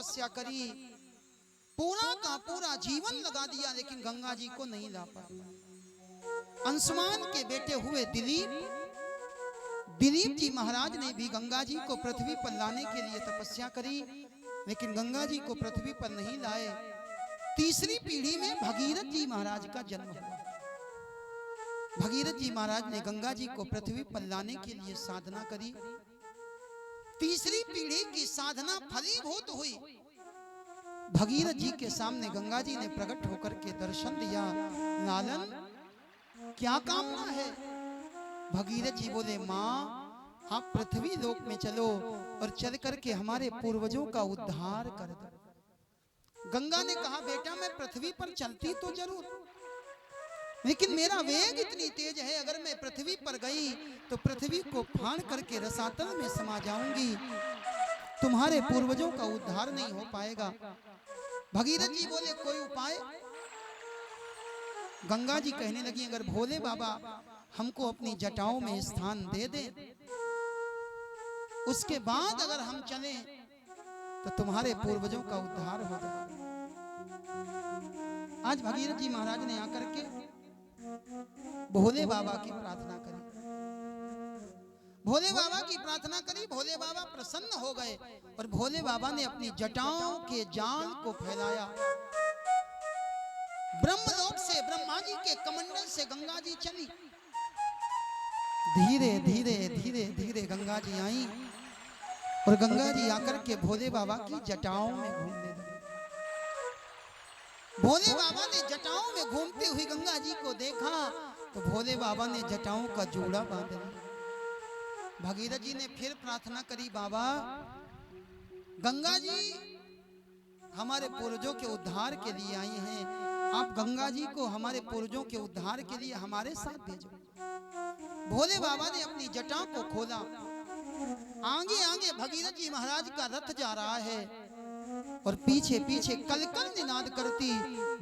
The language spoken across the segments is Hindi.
तपस्या करी, पूरा का पूरा जीवन लगा दिया, लेकिन गंगा जी को नहीं ला पाया। अंशुमान के बेटे हुए दिलीप जी महाराज ने भी गंगा जी को पृथ्वी पर लाने के लिए तपस्या करी, लेकिन गंगा जी को पृथ्वी पर नहीं लाए। तीसरी पीढ़ी में भगीरथ जी महाराज का जन्म हुआ। भगीरथ जी महाराज ने गंगा जी को पृथ्वी पर लाने के लिए साधना करी। तीसरी पीढ़ी की साधना फलीभूत हुई। भगीरथ जी के सामने गंगा जी ने प्रकट होकर के दर्शन दिया। लालन, क्या कामना है? भगीरथ जी बोले, माँ आप पृथ्वी लोक में चलो और चल करके हमारे पूर्वजों का उद्धार कर दो। गंगा ने कहा, बेटा मैं पृथ्वी पर चलती तो जरूर, लेकिन मेरा वेग इतनी तेज है, अगर मैं पृथ्वी पर गई तो पृथ्वी को फाड़ करके रसातल में समा जाऊंगी, तुम्हारे पूर्वजों का उद्धार नहीं हो पाएगा। भगीरथ जी बोले, कोई उपाय? गंगा जी कहने लगी, अगर भोले बाबा हमको अपनी जटाओं में स्थान दे दे, उसके बाद अगर हम चलें तो तुम्हारे पूर्वजों का उद्धार हो जाएगा। आज भगीरथ जी महाराज ने आकर के भोले बाबा की प्रार्थना करी। भोले बाबा की प्रार्थना करी, भोले बाबा प्रसन्न हो गए और भोले बाबा ने अपनी जटाओं के जाल को फैलाया। ब्रह्मलोक से, ब्रह्मा जी के कमंडल से गंगा जी चली। धीरे धीरे धीरे धीरे गंगा जी आई और गंगा जी आकर के भोले बाबा की जटाओं में घूमने लगी। भोले बाबा ने जटाओं में घूमती हुई गंगा जी को देखा तो भोले बाबा ने जटाओं का जोड़ा बांध लिया। भगीरथ जी ने फिर प्रार्थना करी, बाबा गंगा जी हमारे पूर्वजों के उद्धार के लिए आई हैं, आप गंगा जी को हमारे पूर्वजों के उद्धार के लिए हमारे साथ भेजो। भोले बाबा ने अपनी जटाओं को खोला। आगे आगे भगीरथ जी महाराज का रथ जा रहा है और पीछे पीछे कलकल निनाद करती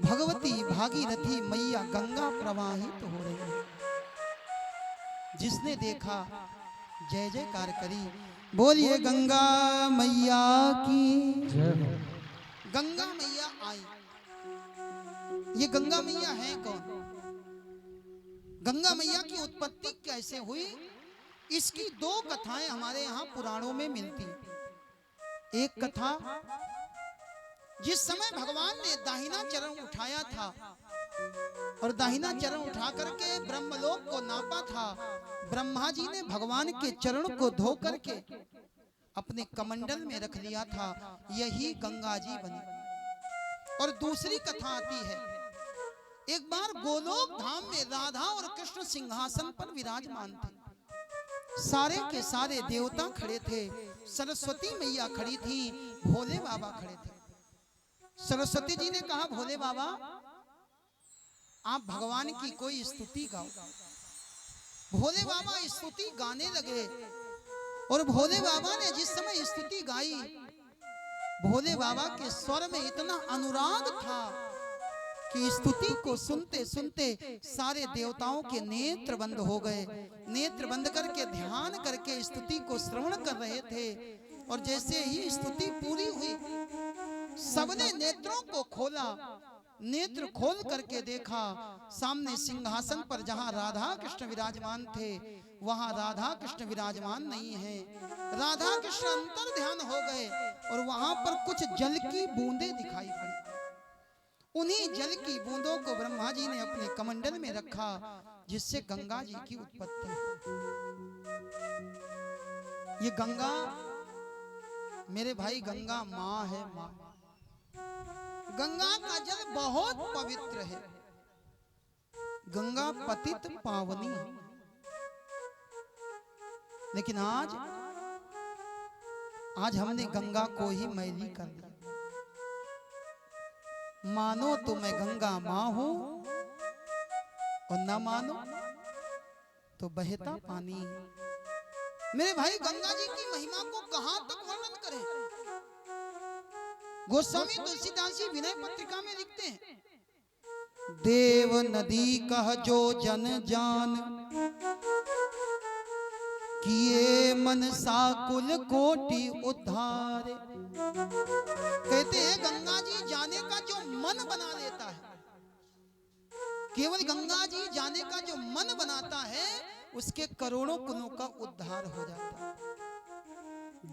भगवती भागीरथी मैया गंगा प्रवाहित हो रही है। जिसने देखा जय जयकार करी, बोलिए गंगा मैया की जय। गंगा मैया आई। ये गंगा मैया है कौन? गंगा मैया की उत्पत्ति कैसे हुई, इसकी दो कथाएं हमारे यहाँ पुराणों में मिलती। एक कथा, जिस समय भगवान ने दाहिना चरण उठाया था और दाहिना चरण उठा करके ब्रह्मलोक को नापा था, ब्रह्मा जी ने भगवान के चरण को धो करके अपने कमंडल में रख लिया था, यही गंगा जी बनी। और दूसरी कथा आती है, एक बार गोलोक धाम में राधा और कृष्ण सिंहासन पर विराजमान थे। सारे के सारे देवता खड़े थे, सरस्वती मैया खड़ी थी, भोले बाबा खड़े थे। सरस्वती जी ने कहा, भोले बाबा आप भगवान की कोई स्तुति गाओ। भोले बाबा स्तुति गाने लगे और भोले बाबा ने जिस समय स्तुति गाई, भोले बाबा के स्वर में इतना अनुराग था कि स्तुति को सुनते सुनते सारे देवताओं के नेत्र बंद हो गए। नेत्र बंद करके ध्यान करके स्तुति को श्रवण कर रहे थे और जैसे ही स्तुति पूरी हुई, सबने नेत्रों को खोला। नेत्र खोल करके देखा, सामने सिंहासन पर जहां राधा कृष्ण विराजमान थे, वहां राधा कृष्ण विराजमान नहीं है। राधा कृष्ण अंतर ध्यान हो गए और वहां पर कुछ जल की बूंदें दिखाई पड़ी। उन्हीं जल की बूंदों को ब्रह्मा जी ने अपने कमंडल में रखा, जिससे गंगा जी की उत्पत्ति हुई। ये गंगा मेरे भाई, गंगा माँ है, माँ। गंगा का जल बहुत पवित्र है। गंगा पतित पावनी है। लेकिन आज हमने गंगा को ही मैली कर दिया। मानो तो मैं गंगा माँ हूं और न मानो तो बहता पानी। मेरे भाई, गंगा जी की महिमा को कहां तक वर्णन करें। गोस्वामी तुलसीदास जी विनय पत्रिका में लिखते हैं, देव नदी कह जो जन जान, किए मन साकुल कोटि उद्धार। के गंगा जी जाने का जो मन बना लेता है, केवल गंगा जी जाने का जो मन बनाता है, उसके करोड़ों कुलों का उद्धार हो जाता है।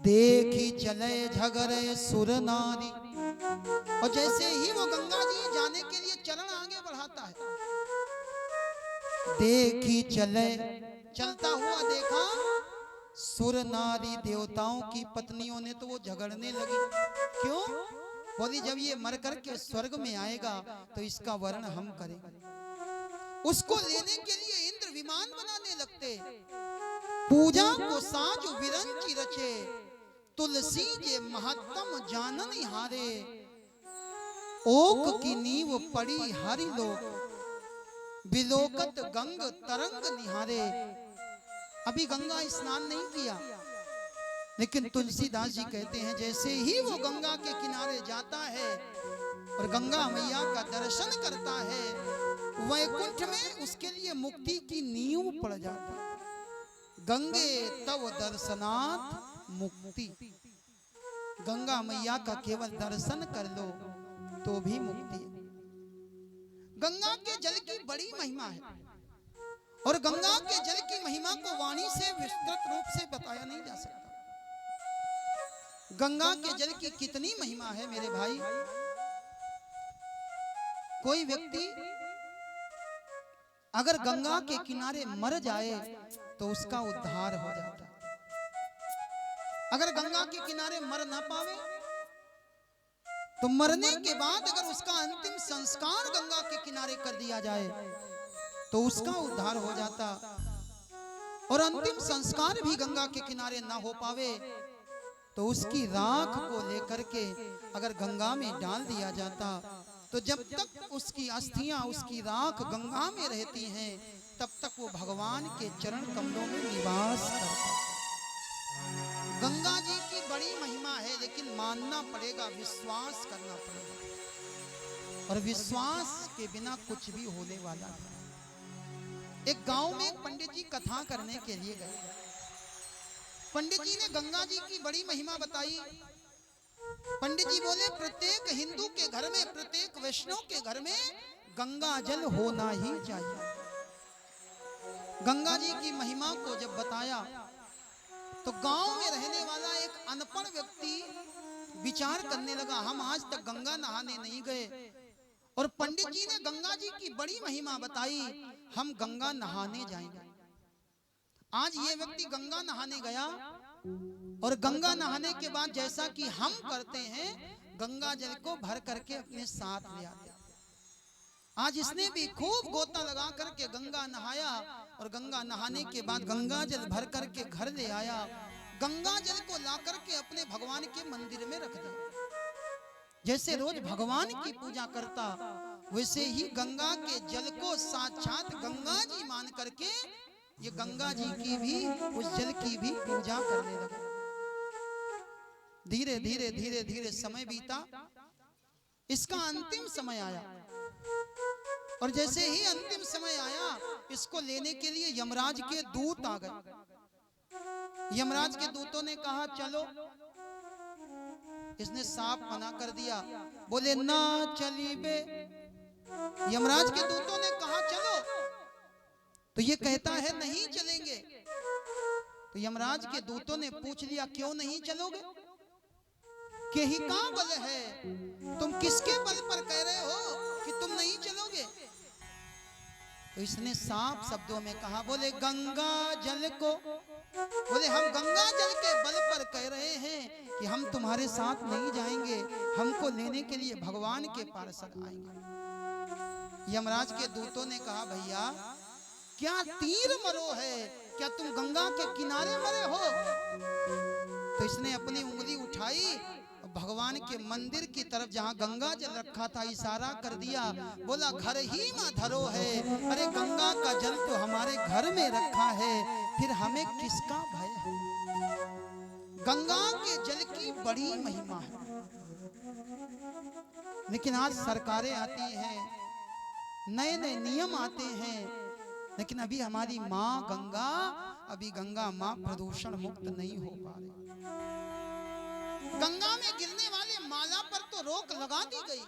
देखी चले झगड़े सुर नारी, और जैसे ही वो गंगा जी जाने के लिए चरण आगे बढ़ाता है, देखी चले, चलता हुआ देखा सुर नारी, देवताओं की पत्नियों ने तो वो झगड़ने लगी। क्यों? बोली जब ये मर करके स्वर्ग में आएगा तो इसका वर्ण हम करेंगे। उसको लेने के लिए इंद्र विमान बनाने लगते। पूजा को साज विरंची रचे, तुलसी जे महत्तम जानन हारे, ओक की नींव पड़ी हरि लोक, बिलोकत गंग तरंग निहारे। अभी गंगा स्नान नहीं किया, लेकिन तुलसीदास जी कहते हैं जैसे ही वो गंगा के किनारे जाता है और गंगा मैया का दर्शन करता है, वैकुंठ में उसके लिए मुक्ति की नींव पड़ जाती है। गंगे तव दर्शनाथ मुक्ति, गंगा मैया का केवल दर्शन कर लो तो भी मुक्ति है। गंगा के जल की बड़ी महिमा है, और गंगा के जल की महिमा को वाणी से विस्तृत रूप से बताया नहीं जा सकता। गंगा के जल की कितनी महिमा है मेरे भाई। कोई व्यक्ति अगर गंगा के किनारे मर जाए तो उसका उद्धार हो जाता है। अगर गंगा के किनारे मर ना पावे तो मरने के बाद अगर उसका अंतिम संस्कार गंगा के किनारे कर दिया जाए तो उसका उद्धार हो जाता। और अंतिम संस्कार भी गंगा के किनारे ना हो पावे तो उसकी राख को लेकर के अगर गंगा में डाल दिया जाता, तो जब तक उसकी अस्थियां, उसकी राख गंगा में रहती हैं, तब तक वो भगवान के चरण कमलों में निवास करता। गंगा जी की बड़ी महिमा है, लेकिन मानना पड़ेगा, विश्वास करना पड़ेगा, और विश्वास के बिना कुछ भी होने वाला नहीं। एक गांव में एक पंडित जी कथा करने के लिए गए। पंडित जी ने गंगा जी की बड़ी महिमा बताई। पंडित जी बोले प्रत्येक हिंदू के घर में, प्रत्येक वैष्णव के घर में गंगा जल होना ही चाहिए। गंगा जी की महिमा को जब बताया तो गांव में रहने वाला एक अनपढ़ व्यक्ति विचार करने लगा, हम आज तक गंगा नहाने नहीं गए, और पंडित जी ने गंगा जी की बड़ी महिमा बताई, हम गंगा नहाने जाएंगे। आज ये व्यक्ति गंगा नहाने गया, और गंगा नहाने के बाद जैसा कि हम करते हैं, गंगा जल को भर करके अपने साथ ले आते। आज इसने भी खूब गोता लगा करके गंगा नहाया, और गंगा नहाने के बाद गंगा जल भर करके घर ले आया। गंगा जल को ला करके अपने भगवान के मंदिर में रख दिया। जैसे रोज भगवान की पूजा करता, वैसे ही गंगा के जल को साक्षात गंगा जी मान करके ये गंगा जी की भी, उस जल की भी पूजा करने लगा। धीरे धीरे धीरे धीरे समय बीता, इसका अंतिम समय आया, और जैसे ही अंतिम समय आया, इसको लेने के लिए यमराज के दूत आ गए। यमराज के दूतों ने कहा चलो, इसने साफ मना कर दिया, बोले ना चली बे। यमराज के दूतों ने कहा चलो, तो ये कहता है नहीं चलेंगे। तो यमराज के दूतों ने पूछ लिया क्यों नहीं चलोगे? कि ही का बल है, तुम किसके बल पर कह रहे हो कि तुम नहीं चलोगे? तो इसने साफ शब्दों में कहा, बोले गंगा जल को, बोले हम गंगा जल के बल पर कह रहे हैं कि हम तुम्हारे साथ नहीं जाएंगे, हमको लेने के लिए भगवान के पार्षद आएंगे। यमराज के दूतों ने कहा भैया क्या तीर मरो है, क्या तुम गंगा के किनारे मरे हो? तो इसने अपनी उंगली उठाई, भगवान के मंदिर की तरफ जहां गंगा जल रखा था इशारा कर दिया, बोला घर ही में धरो है। अरे गंगा का जल तो हमारे घर में रखा है, फिर हमें किसका भय है? गंगा के जल की बड़ी महिमा है, लेकिन आज सरकारें आती हैं, नए नए नियम आते हैं, लेकिन अभी हमारी माँ गंगा, अभी गंगा माँ प्रदूषण मुक्त नहीं हो पा रही। गंगा में गिरने वाले माला पर तो रोक लगा दी गई।